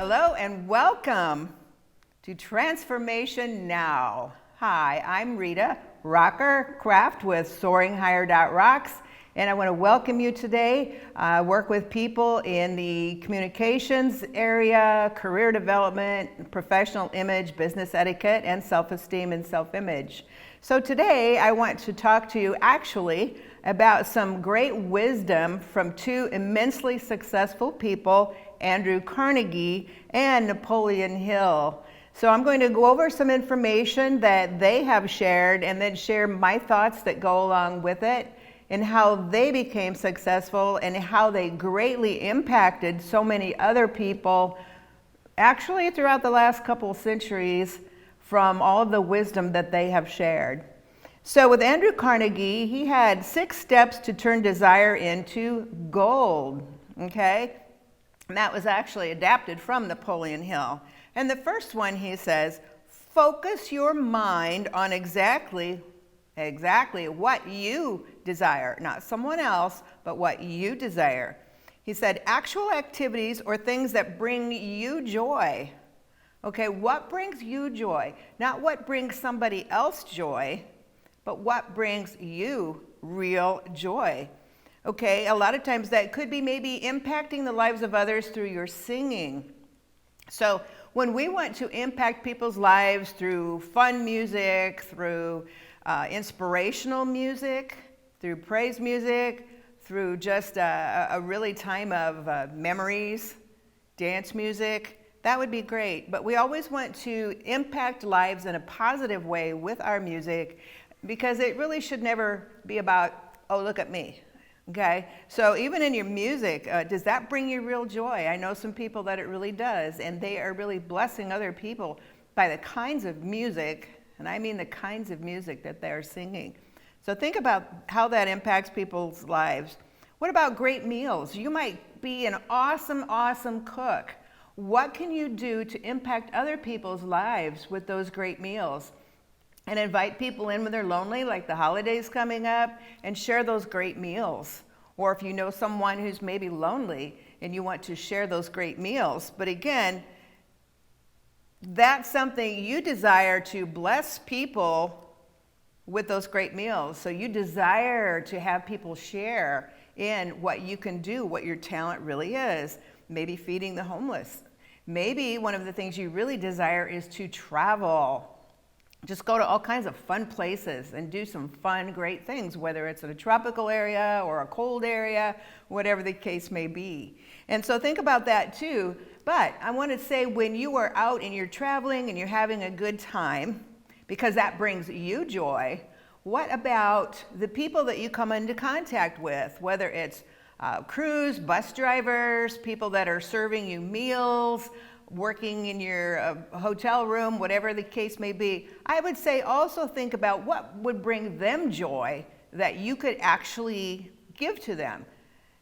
Hello and welcome to Transformation Now. Hi, I'm Rita, rocker craft with SoaringHigher.rocks, and I want to welcome you today. I work with people in the communications area, career development, professional image, business etiquette, and self-esteem and self-image. So today I want to talk to you actually about some great wisdom from two immensely successful people, Andrew Carnegie and Napoleon Hill. So I'm going to go over some information that they have shared and then share my thoughts that go along with it and how they became successful and how they greatly impacted so many other people actually throughout the last couple of centuries from all of the wisdom that they have shared. So with Andrew Carnegie, he had 6 steps to turn desire into gold, okay? And that was actually adapted from Napoleon Hill. And the first one, he says, focus your mind on exactly what you desire, not someone else, but what you desire. He said, actual activities or things that bring you joy. Okay, what brings you joy? Not what brings somebody else joy, but what brings you real joy. Okay, a lot of times that could be maybe impacting the lives of others through your singing. So when we want to impact people's lives through fun music, through inspirational music, through praise music, through just a really time of memories, dance music, that would be great. But we always want to impact lives in a positive way with our music, because it really should never be about, oh, look at me. Okay, so even in your music, does that bring you real joy? I know some people that it really does, and they are really blessing other people by the kinds of music, and I mean the kinds of music that they're singing. So think about how that impacts people's lives. What about great meals? You might be an awesome cook. What can you do to impact other people's lives with those great meals? And invite people in when they're lonely, like the holidays coming up, and share those great meals. Or if you know someone who's maybe lonely and you want to share those great meals. But again, that's something you desire, to bless people with those great meals. So you desire to have people share in what you can do, what your talent really is. Maybe feeding the homeless. Maybe one of the things you really desire is to travel. Just go to all kinds of fun places and do some fun, great things, whether it's in a tropical area or a cold area, whatever the case may be. And so think about that too. But I want to say, when you are out and you're traveling and you're having a good time, because that brings you joy, what about the people that you come into contact with, whether it's crews, bus drivers, people that are serving you meals, working in your hotel room, whatever the case may be. I would say also think about what would bring them joy that you could actually give to them.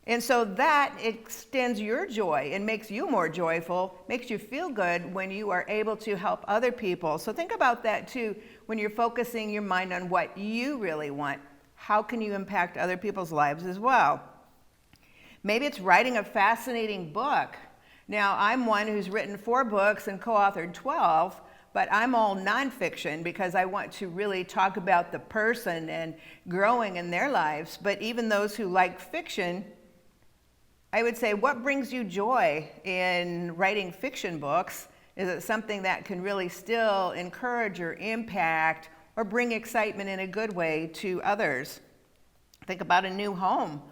And so that extends your joy and makes you more joyful, makes you feel good when you are able to help other people. So think about that too when you're focusing your mind on what you really want. How can you impact other people's lives as well? Maybe it's writing a fascinating book. Now, I'm one who's written 4 books and co-authored 12, but I'm all nonfiction because I want to really talk about the person and growing in their lives. But even those who like fiction, I would say, what brings you joy in writing fiction books? Is it something that can really still encourage or impact or bring excitement in a good way to others? Think about a new home.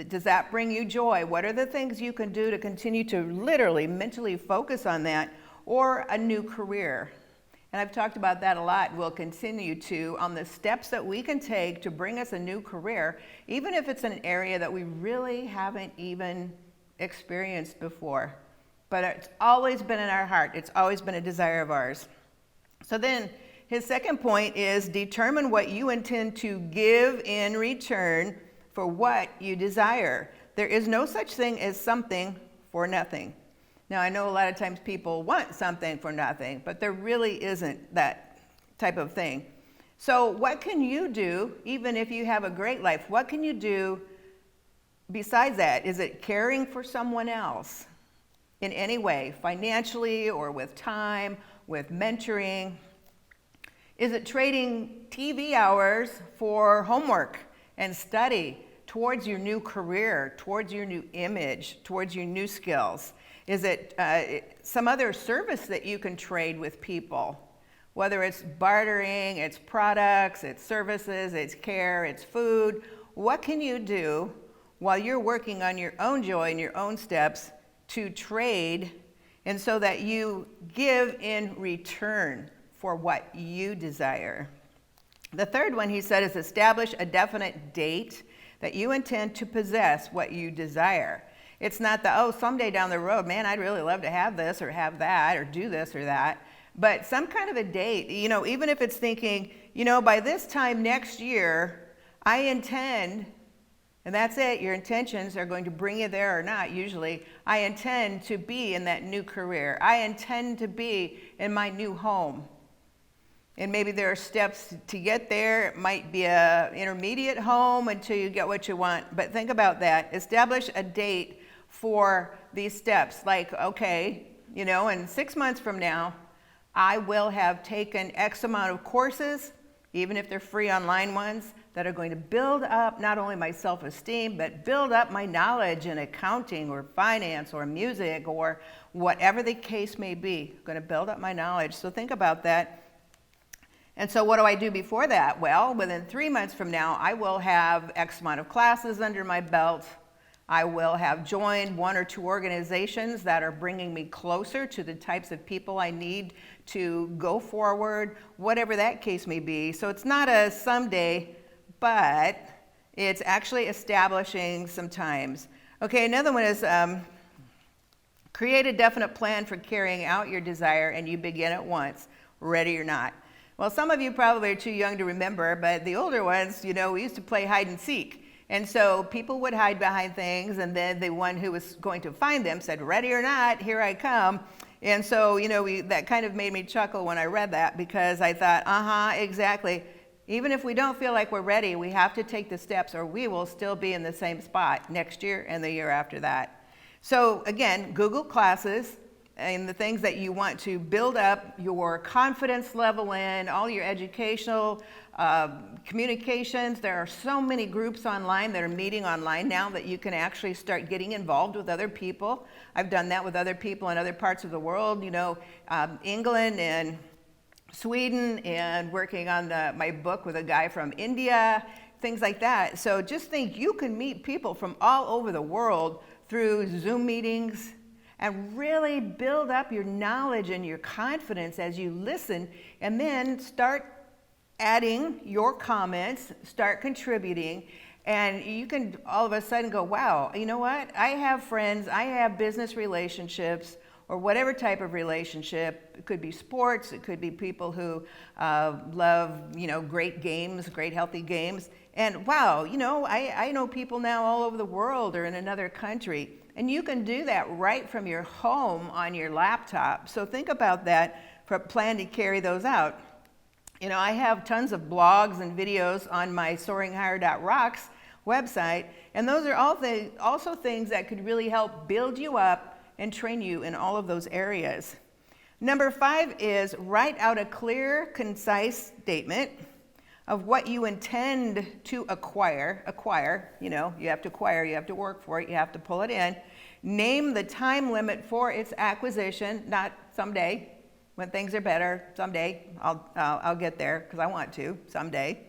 Does that bring you joy? What are the things you can do to continue to literally mentally focus on that? Or a new career? And I've talked about that a lot. We'll continue to, on the steps that we can take to bring us a new career, even if it's an area that we really haven't even experienced before. But it's always been in our heart. It's always been a desire of ours. So then his second point is determine what you intend to give in return for what you desire. There is no such thing as something for nothing. Now, I know a lot of times people want something for nothing, but there really isn't that type of thing. So what can you do, even if you have a great life? What can you do besides that? Is it caring for someone else? in any way, financially or with time, with mentoring? Is it trading TV hours for homework and study towards your new career, towards your new image, towards your new skills? Is it some other service that you can trade with people? Whether it's bartering, it's products, it's services, it's care, it's food. What can you do while you're working on your own joy and your own steps to trade, and so that you give in return for what you desire? The third one, he said, is establish a definite date that you intend to possess what you desire. It's not the, someday down the road, man, I'd really love to have this or have that or do this or that. But some kind of a date, even if it's thinking, by this time next year, I intend, and that's it, your intentions are going to bring you there or not, usually. I intend to be in that new career. I intend to be in my new home. And maybe there are steps to get there. It might be an intermediate home until you get what you want. But think about that. Establish a date for these steps. Like, okay, in 6 months from now, I will have taken X amount of courses, even if they're free online ones, that are going to build up not only my self-esteem, but build up my knowledge in accounting or finance or music or whatever the case may be. I'm going to build up my knowledge. So think about that. And so what do I do before that? Well, within 3 months from now, I will have X amount of classes under my belt. I will have joined 1 or 2 organizations that are bringing me closer to the types of people I need to go forward, whatever that case may be. So it's not a someday, but it's actually establishing some times. Okay, another one is create a definite plan for carrying out your desire, and you begin at once, ready or not. Well, some of you probably are too young to remember, but the older ones, we used to play hide and seek. And so people would hide behind things, and then the one who was going to find them said, ready or not, here I come. And so, that kind of made me chuckle when I read that, because I thought, exactly. Even if we don't feel like we're ready, we have to take the steps, or we will still be in the same spot next year and the year after that. So again, Google classes and the things that you want to build up your confidence level in, all your educational communications. There are so many groups online that are meeting online now that you can actually start getting involved with other people. I've done that with other people in other parts of the world, England and Sweden, and working on my book with a guy from India, things like that. So just think, you can meet people from all over the world through Zoom meetings and really build up your knowledge and your confidence as you listen, and then start adding your comments, start contributing, and you can all of a sudden go, wow, you know what? I have friends, I have business relationships, or whatever type of relationship. It could be sports, it could be people who love, great games, great healthy games. And wow, I know people now all over the world or in another country. And you can do that right from your home on your laptop. So think about that, plan to carry those out. I have tons of blogs and videos on my soaringhigher.rocks website, and those are also things that could really help build you up and train you in all of those areas. Number 5 is write out a clear, concise statement of what you intend to acquire. You have to acquire, you have to work for it, you have to pull it in. Name the time limit for its acquisition, not someday. When things are better, someday I'll get there because I want to someday.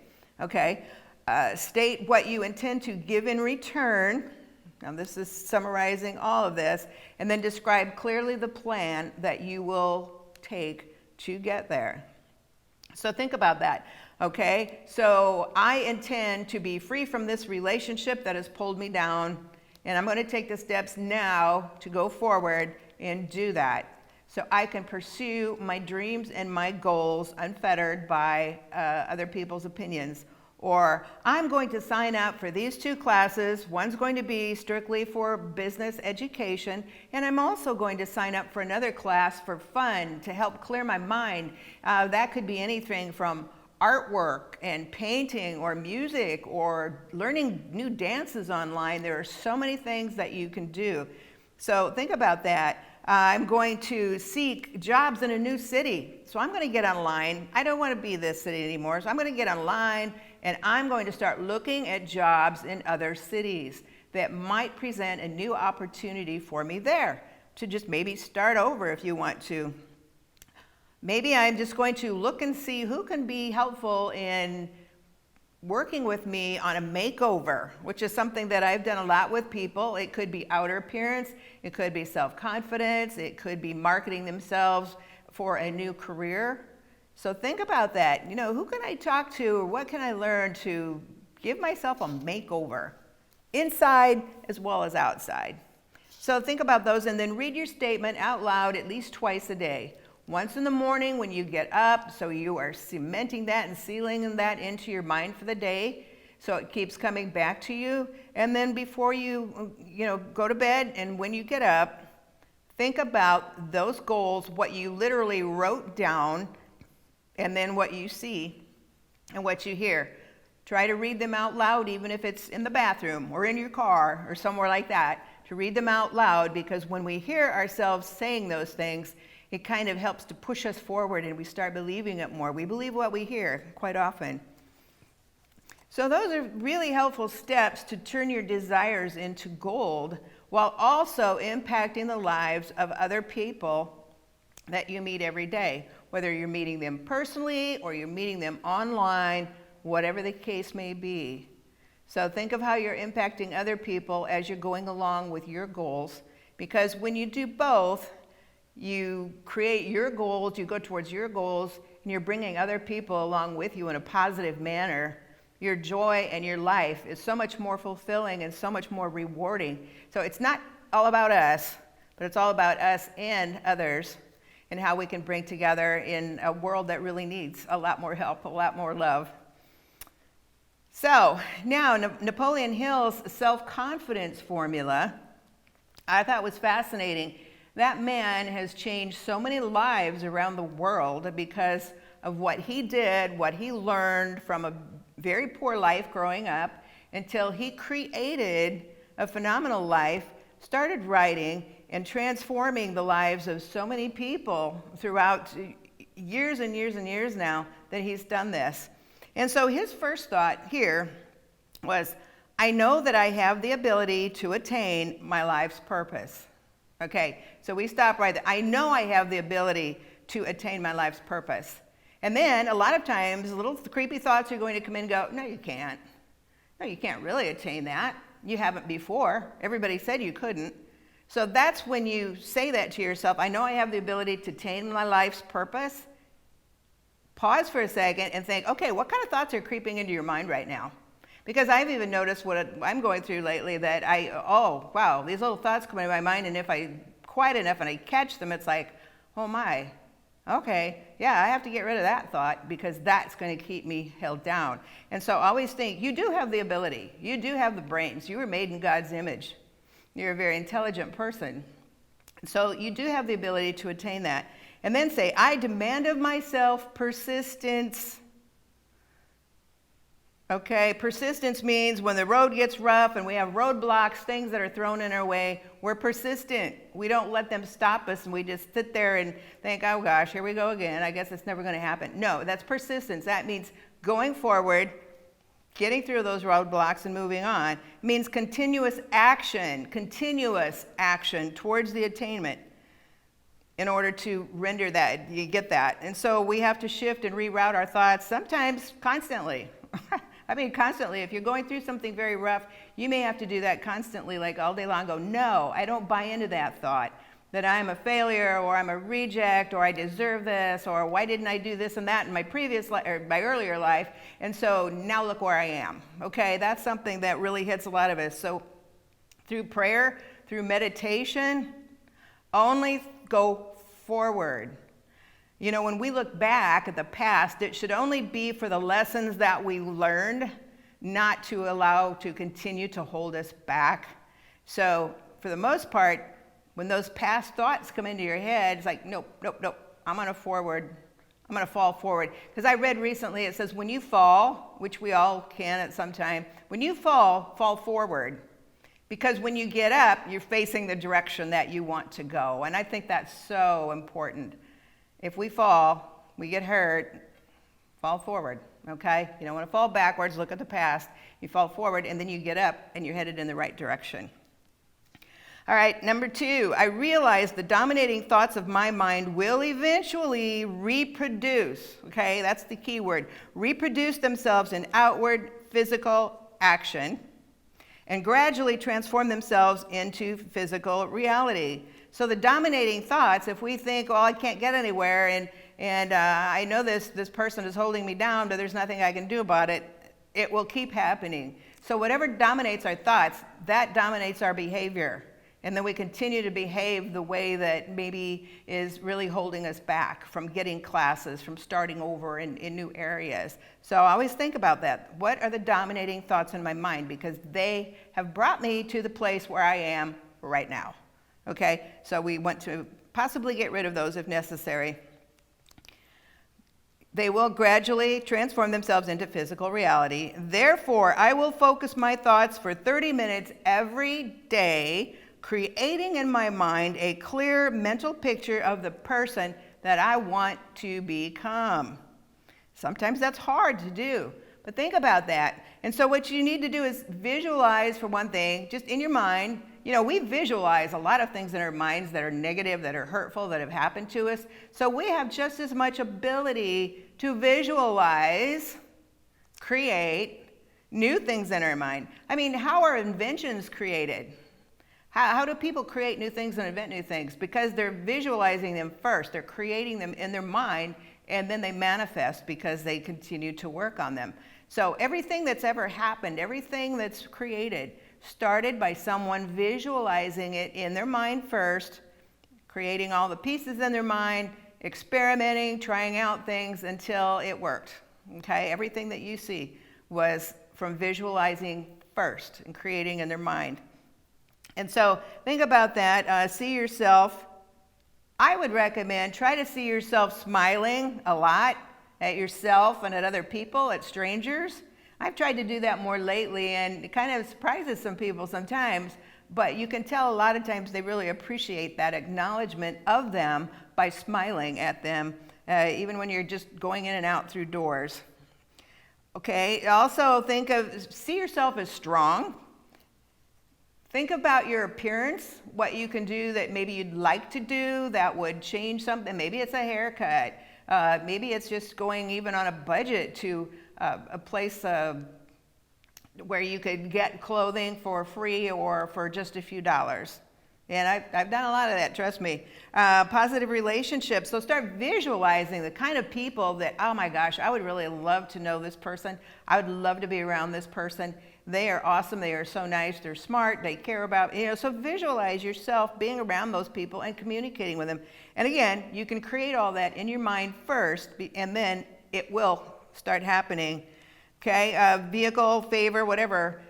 Okay. State what you intend to give in return. Now this is summarizing all of this, and then describe clearly the plan that you will take to get there. So think about that. Okay. So I intend to be free from this relationship that has pulled me down, and I'm going to take the steps now to go forward and do that, so I can pursue my dreams and my goals unfettered by other people's opinions. Or I'm going to sign up for these 2 classes. One's going to be strictly for business education, and I'm also going to sign up for another class for fun to help clear my mind. That could be anything from artwork and painting or music or learning new dances online. There are so many things that you can do. So think about that. I'm going to seek jobs in a new city. So I'm going to get online. I don't want to be this city anymore. So I'm going to get online and I'm going to start looking at jobs in other cities that might present a new opportunity for me there to just maybe start over if you want to. Maybe I'm just going to look and see who can be helpful in working with me on a makeover, which is something that I've done a lot with people. It could be outer appearance, it could be self-confidence, it could be marketing themselves for a new career. So think about that. Who can I talk to or what can I learn to give myself a makeover, inside as well as outside? So think about those and then read your statement out loud at least twice a day. Once in the morning when you get up, so you are cementing that and sealing that into your mind for the day, so it keeps coming back to you. And then before you go to bed and when you get up, think about those goals, what you literally wrote down, and then what you see and what you hear. Try to read them out loud, even if it's in the bathroom or in your car or somewhere like that, to read them out loud, because when we hear ourselves saying those things, it kind of helps to push us forward and we start believing it more. We believe what we hear quite often. So those are really helpful steps to turn your desires into gold while also impacting the lives of other people that you meet every day, whether you're meeting them personally or you're meeting them online, whatever the case may be. So think of how you're impacting other people as you're going along with your goals, because when you do both, you create your goals, you go towards your goals, and you're bringing other people along with you in a positive manner. Your joy and your life is so much more fulfilling and so much more rewarding. So it's not all about us, but it's all about us and others and how we can bring together in a world that really needs a lot more help, a lot more love. So now Napoleon Hill's self-confidence formula, I thought was fascinating. That man has changed so many lives around the world because of what he did, what he learned from a very poor life growing up, until he created a phenomenal life, started writing and transforming the lives of so many people throughout years and years and years now that he's done this. And so his first thought here was, I know that I have the ability to attain my life's purpose. Okay, so we stop right there. I know I have the ability to attain my life's purpose. And then a lot of times little creepy thoughts are going to come in and go, no, you can't. No, you can't really attain that. You haven't before. Everybody said you couldn't. So that's when you say that to yourself, I know I have the ability to attain my life's purpose. Pause for a second and think, okay, what kind of thoughts are creeping into your mind right now? Because I've even noticed what I'm going through lately, that oh, wow, these little thoughts come into my mind, and if I quiet enough and I catch them, it's like, oh my, okay, yeah, I have to get rid of that thought because that's going to keep me held down. And so always think, you do have the ability. You do have the brains. You were made in God's image. You're a very intelligent person. So you do have the ability to attain that. And then say, I demand of myself persistence. Okay, persistence means when the road gets rough and we have roadblocks, things that are thrown in our way, we're persistent. We don't let them stop us and we just sit there and think, oh gosh, here we go again. I guess it's never going to happen. No, that's persistence. That means going forward, getting through those roadblocks and moving on. It means continuous action towards the attainment in order to render that, you get that. And so we have to shift and reroute our thoughts, sometimes constantly. I mean, constantly. If you're going through something very rough, you may have to do that constantly, like all day long. Go, no, I don't buy into that thought, that I'm a failure, or I'm a reject, or I deserve this, or why didn't I do this and that in my previous life, or my earlier life, and so now look where I am. Okay, that's something that really hits a lot of us. So through prayer, through meditation, only go forward. You know, when we look back at the past, it should only be for the lessons that we learned, not to allow to continue to hold us back. So for the most part, when those past thoughts come into your head, it's like, nope, I'm going to fall forward. Because I read recently, it says when you fall, which we all can at some time, when you fall forward. Because when you get up, you're facing the direction that you want to go. And I think that's so important. If we fall, we get hurt, fall forward, okay? You don't want to fall backwards, look at the past. You fall forward, and then you get up, and you're headed in the right direction. All right, number 2, I realize the dominating thoughts of my mind will eventually reproduce, okay? That's the key word. Reproduce themselves in outward physical action and gradually transform themselves into physical reality. So the dominating thoughts, if we think, well, I can't get anywhere, and I know this person is holding me down, but there's nothing I can do about it, it will keep happening. So whatever dominates our thoughts, that dominates our behavior. And then we continue to behave the way that maybe is really holding us back from getting classes, from starting over in new areas. So I always think about that. What are the dominating thoughts in my mind? Because they have brought me to the place where I am right now. Okay, so we want to possibly get rid of those if necessary. They will gradually transform themselves into physical reality. Therefore, I will focus my thoughts for 30 minutes every day, creating in my mind a clear mental picture of the person that I want to become. Sometimes that's hard to do, but think about that. And so what you need to do is visualize, for one thing, just in your mind. You know, we visualize a lot of things in our minds that are negative, that are hurtful, that have happened to us. So we have just as much ability to visualize, create new things in our mind. I mean, how are inventions created? How do people create new things and invent new things? Because they're visualizing them first. They're creating them in their mind, and then they manifest because they continue to work on them. So everything that's ever happened, everything that's created, started by someone visualizing it in their mind first, creating all the pieces in their mind, experimenting, trying out things until it worked. Okay? Everything that you see was from visualizing first and creating in their mind. And so think about that. See yourself. I would recommend try to see yourself smiling a lot at yourself and at other people, at strangers. I've tried to do that more lately, and it kind of surprises some people sometimes, but you can tell a lot of times they really appreciate that acknowledgement of them by smiling at them, even when you're just going in and out through doors. Okay, also see yourself as strong. Think about your appearance, what you can do that maybe you'd like to do that would change something. Maybe it's a haircut. Maybe it's just going even on a budget to a place where you could get clothing for free or for just a few dollars. And I've done a lot of that, trust me. Positive relationships. So start visualizing the kind of people that, oh my gosh, I would really love to know this person. I would love to be around this person. They are awesome. They are so nice. They're smart. They care about, so visualize yourself being around those people and communicating with them. And again, you can create all that in your mind first, and then it will start happening. Okay, vehicle, favor, whatever.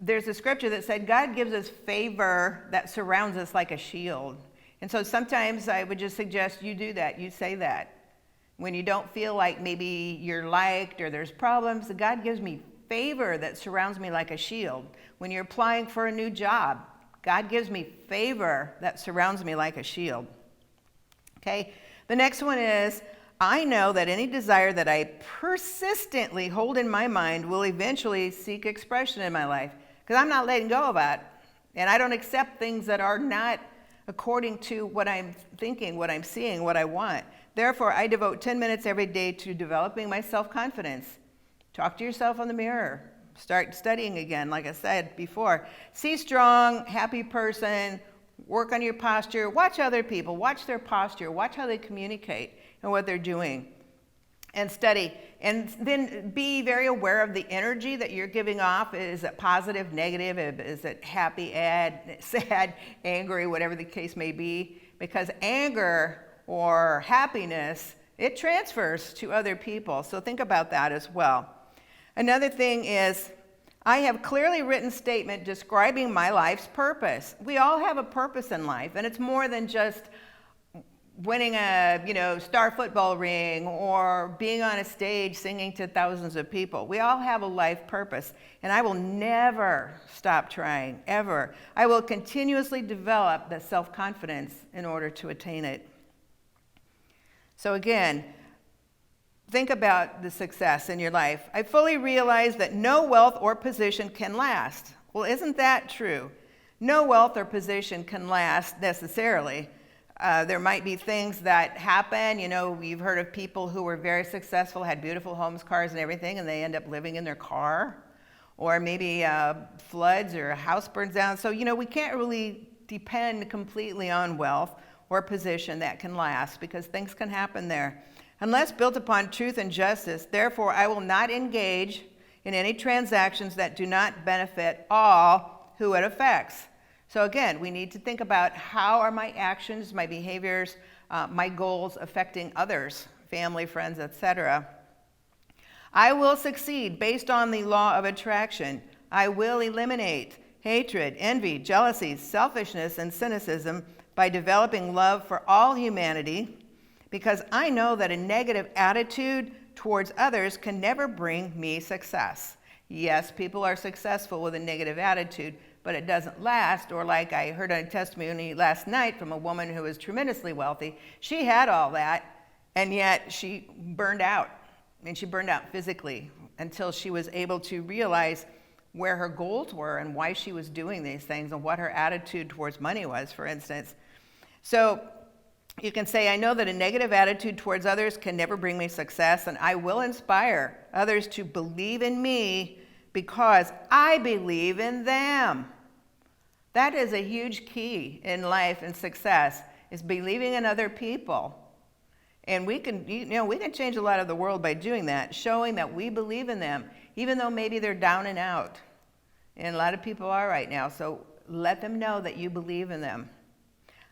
There's a scripture that said God gives us favor that surrounds us like a shield. And so sometimes I would just suggest you do that. You say that. When you don't feel like maybe you're liked or there's problems, God gives me favor that surrounds me like a shield. When you're applying for a new job, God gives me favor that surrounds me like a shield. Okay, the next one is, I know that any desire that I persistently hold in my mind will eventually seek expression in my life, because I'm not letting go of it. And I don't accept things that are not according to what I'm thinking, what I'm seeing, what I want. Therefore, I devote 10 minutes every day to developing my self-confidence. Talk to yourself in the mirror. Start studying again, like I said before. See strong, happy person. Work on your posture. Watch other people. Watch their posture. Watch how they communicate and what they're doing. And study. And then be very aware of the energy that you're giving off. Is it positive, negative? Is it happy, sad, angry, whatever the case may be? Because anger or happiness, it transfers to other people. So think about that as well. Another thing is, I have clearly written statement describing my life's purpose. We all have a purpose in life, and it's more than just winning a star football ring or being on a stage singing to thousands of people. We all have a life purpose, and I will never stop trying, ever. I will continuously develop the self-confidence in order to attain it. So again, think about the success in your life. I fully realize that no wealth or position can last. Well, isn't that true? No wealth or position can last necessarily. There might be things that happen. You've heard of people who were very successful, had beautiful homes, cars, and everything, and they end up living in their car. Or maybe floods or a house burns down. So, we can't really depend completely on wealth or position that can last, because things can happen there. Unless built upon truth and justice, therefore, I will not engage in any transactions that do not benefit all who it affects. So again, we need to think about how are my actions, my behaviors, my goals affecting others, family, friends, etc. I will succeed based on the law of attraction. I will eliminate hatred, envy, jealousy, selfishness, and cynicism by developing love for all humanity, because I know that a negative attitude towards others can never bring me success. Yes, people are successful with a negative attitude, but it doesn't last. Or like I heard a testimony last night from a woman who was tremendously wealthy. She had all that, and yet she burned out. And she burned out physically until she was able to realize where her goals were and why she was doing these things and what her attitude towards money was, for instance. So you can say, I know that a negative attitude towards others can never bring me success, and I will inspire others to believe in me because I believe in them. That is a huge key in life and success, is believing in other people. And we can change a lot of the world by doing that, showing that we believe in them, even though maybe they're down and out. And a lot of people are right now, so let them know that you believe in them.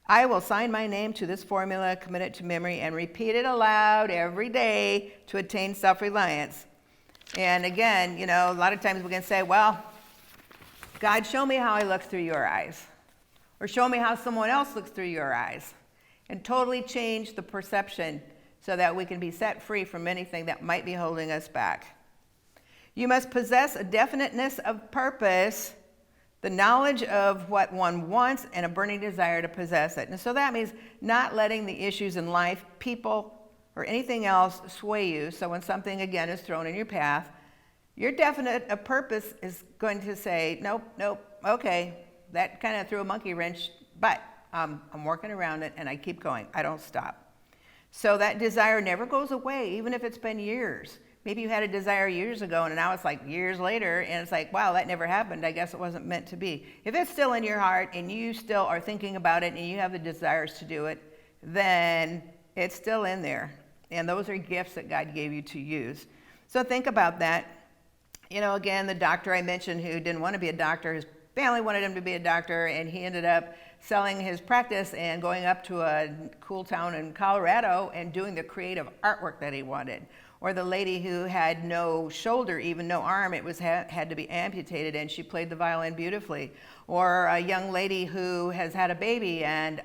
I will sign my name to this formula, commit it to memory, and repeat it aloud every day to attain self-reliance. And again, a lot of times we can say, well, God, show me how I look through your eyes. Or show me how someone else looks through your eyes. And totally change the perception so that we can be set free from anything that might be holding us back. You must possess a definiteness of purpose, the knowledge of what one wants, and a burning desire to possess it. And so that means not letting the issues in life, people, or anything else sway you. So when something, again, is thrown in your path, your definite of purpose is going to say, nope, okay, that kind of threw a monkey wrench, but I'm working around it and I keep going. I don't stop. So that desire never goes away, even if it's been years. Maybe you had a desire years ago and now it's like years later and it's like, wow, that never happened. I guess it wasn't meant to be. If it's still in your heart and you still are thinking about it and you have the desires to do it, then it's still in there. And those are gifts that God gave you to use. So think about that. Again, the doctor I mentioned who didn't want to be a doctor, his family wanted him to be a doctor, and he ended up selling his practice and going up to a cool town in Colorado and doing the creative artwork that he wanted. Or the lady who had no shoulder, even no arm, it was had to be amputated, and she played the violin beautifully. Or a young lady who has had a baby and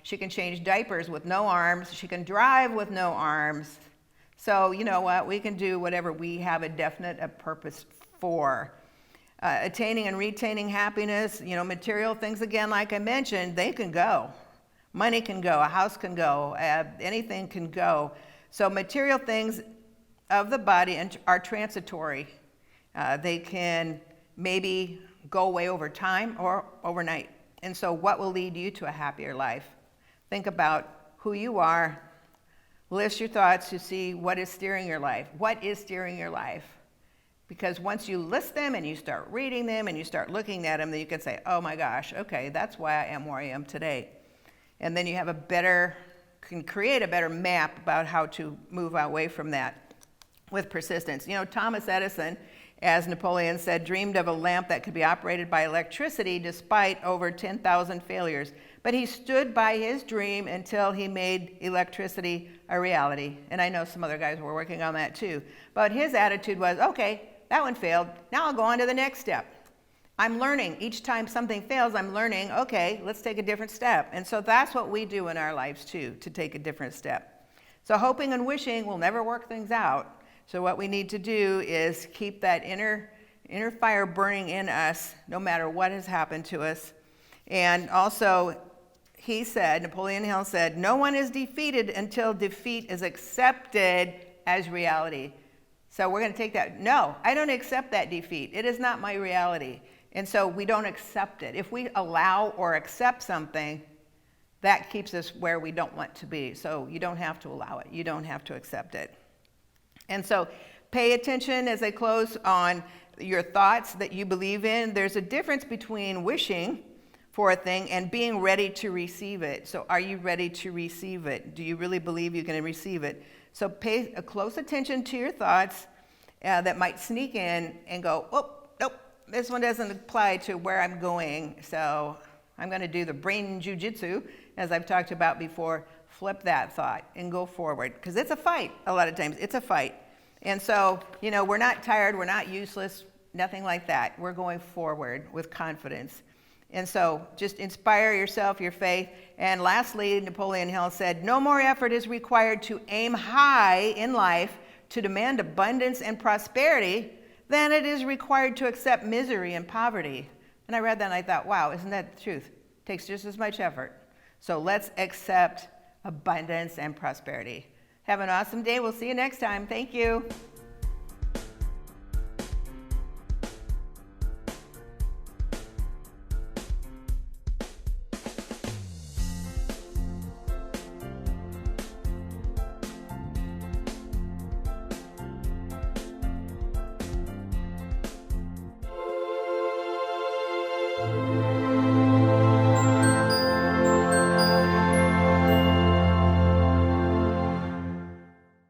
she can change diapers with no arms. She can drive with no arms. So you know what? We can do whatever we have a definite purpose for. Attaining and retaining happiness, material things, again, like I mentioned, they can go. Money can go, a house can go, anything can go. So material things of the body are transitory. They can maybe go away over time or overnight. And so what will lead you to a happier life? Think about who you are. List your thoughts to see what is steering your life. What is steering your life? Because once you list them and you start reading them and you start looking at them, then you can say, oh my gosh, okay, that's why I am where I am today. And then you have can create a better map about how to move away from that with persistence. Thomas Edison, as Napoleon said, dreamed of a lamp that could be operated by electricity despite over 10,000 failures. But he stood by his dream until he made electricity a reality. And I know some other guys were working on that too. But his attitude was, okay, that one failed. Now I'll go on to the next step. I'm learning. Each time something fails, I'm learning, okay, let's take a different step. And so that's what we do in our lives too, to take a different step. So hoping and wishing will never work things out. So what we need to do is keep that inner fire burning in us, no matter what has happened to us. And also, Napoleon Hill said, no one is defeated until defeat is accepted as reality. So we're going to take that. No, I don't accept that defeat. It is not my reality. And so we don't accept it. If we allow or accept something, that keeps us where we don't want to be. So you don't have to allow it. You don't have to accept it. And so pay attention as I close on your thoughts that you believe in. There's a difference between wishing for a thing and being ready to receive it. So are you ready to receive it? Do you really believe you're going to receive it? So pay a close attention to your thoughts that might sneak in and go, oh, nope, this one doesn't apply to where I'm going. So I'm going to do the brain jujitsu, as I've talked about before. Flip that thought and go forward, because it's a fight. A lot of times it's a fight. And so, we're not tired, we're not useless, nothing like that. We're going forward with confidence. And so just inspire yourself, your faith. And lastly, Napoleon Hill said, no more effort is required to aim high in life to demand abundance and prosperity than it is required to accept misery and poverty. And I read that and I thought, wow, isn't that the truth? It takes just as much effort. So let's accept abundance and prosperity. Have an awesome day. We'll see you next time. Thank you.